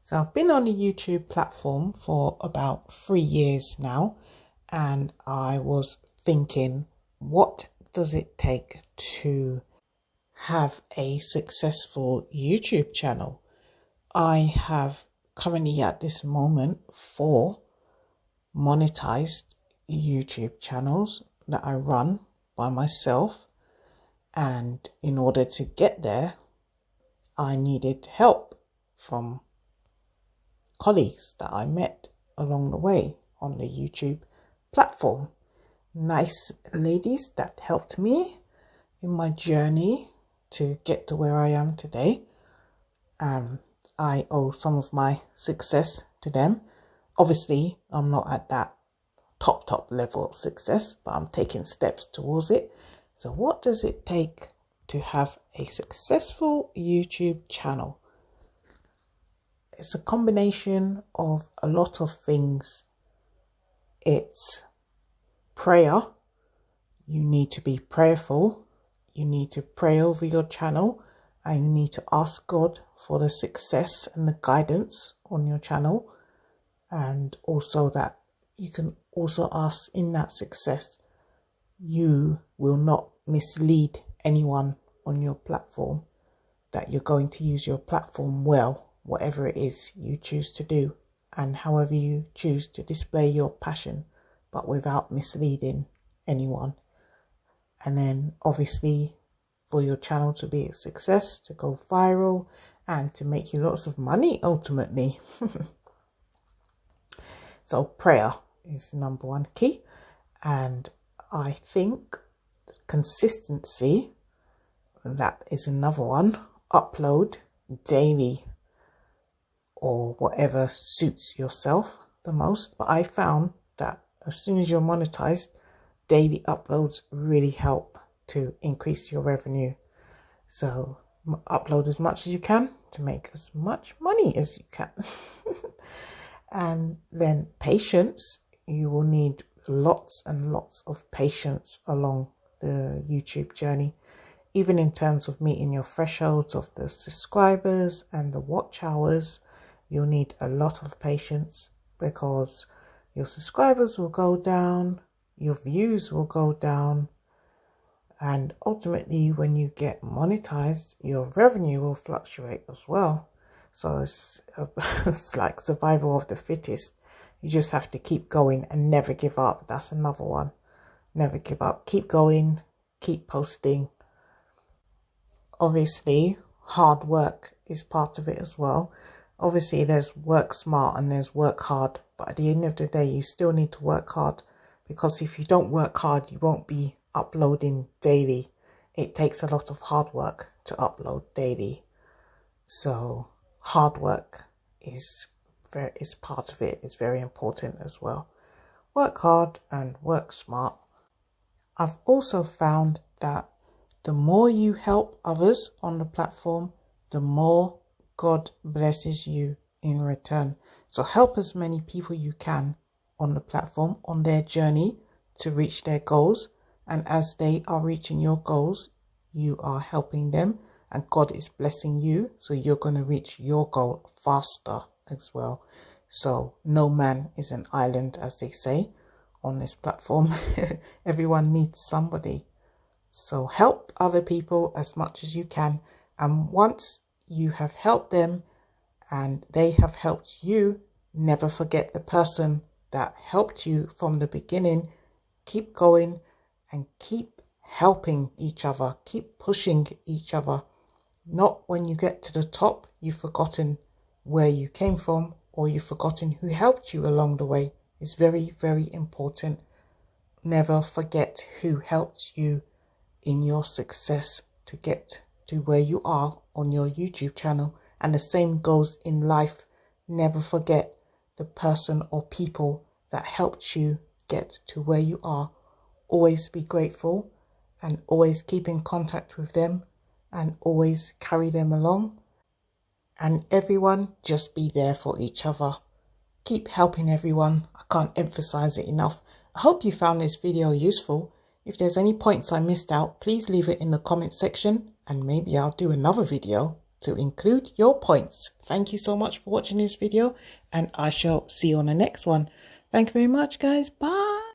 So I've been on the YouTube platform for about 3 years now, and I was thinking, what does it take to have a successful YouTube channel? I have currently at this moment 4 monetized YouTube channels that I run by myself, and in order to get there I needed help from colleagues that I met along the way on the YouTube platform. Nice ladies that helped me in my journey to get to where I am today. I owe some of my success to them. Obviously, I'm not at that top level of success, but I'm taking steps towards it. So what does it take to have a successful YouTube channel? It's a combination of a lot of things. It's prayer. You need to be prayerful. You need to pray over your channel, and you need to ask God for the success and the guidance on your channel. And also that you can also ask in that success, you will not mislead anyone on your platform, that you're going to use your platform well, whatever it is you choose to do and however you choose to display your passion, but without misleading anyone. And then obviously for your channel to be a success, to go viral and to make you lots of money ultimately. So prayer is the number one key, and I think consistency, that is another one. Upload daily or whatever suits yourself the most, but I found that as soon as you're monetized, daily uploads really help to increase your revenue. So upload as much as you can to make as much money as you can. And then patience. You will need lots and lots of patience along the YouTube journey, even in terms of meeting your thresholds of the subscribers and the watch hours. You'll need a lot of patience because your subscribers will go down, your views will go down, and ultimately when you get monetized, your revenue will fluctuate as well. So it's like survival of the fittest. You just have to keep going and never give up. That's another one. Never give up. Keep going. Keep posting. Obviously, hard work is part of it as well. Obviously, there's work smart and there's work hard. But at the end of the day, you still need to work hard. Because if you don't work hard, you won't be uploading daily. It takes a lot of hard work to upload daily. So hard work is part of it. It's very important as well. Work hard and work smart. I've also found that the more you help others on the platform, the more God blesses you in return. So help as many people you can on the platform on their journey to reach their goals. And as they are reaching your goals, you are helping them. And God is blessing you, so you're going to reach your goal faster as well. So no man is an island, as they say on this platform. Everyone needs somebody. So help other people as much as you can. And once you have helped them and they have helped you, never forget the person that helped you from the beginning. Keep going and keep helping each other. Keep pushing each other. Not when you get to the top, you've forgotten where you came from, or you've forgotten who helped you along the way. It's very, very important. Never forget who helped you in your success to get to where you are on your YouTube channel. And the same goes in life. Never forget the person or people that helped you get to where you are. Always be grateful and always keep in contact with them. And always carry them along. And everyone, just be there for each other. Keep helping everyone. I can't emphasize it enough. I hope you found this video useful. If there's any points I missed out, please leave it in the comment section and maybe I'll do another video to include your points. Thank you so much for watching this video, and I shall see you on the next one. Thank you very much, guys. Bye.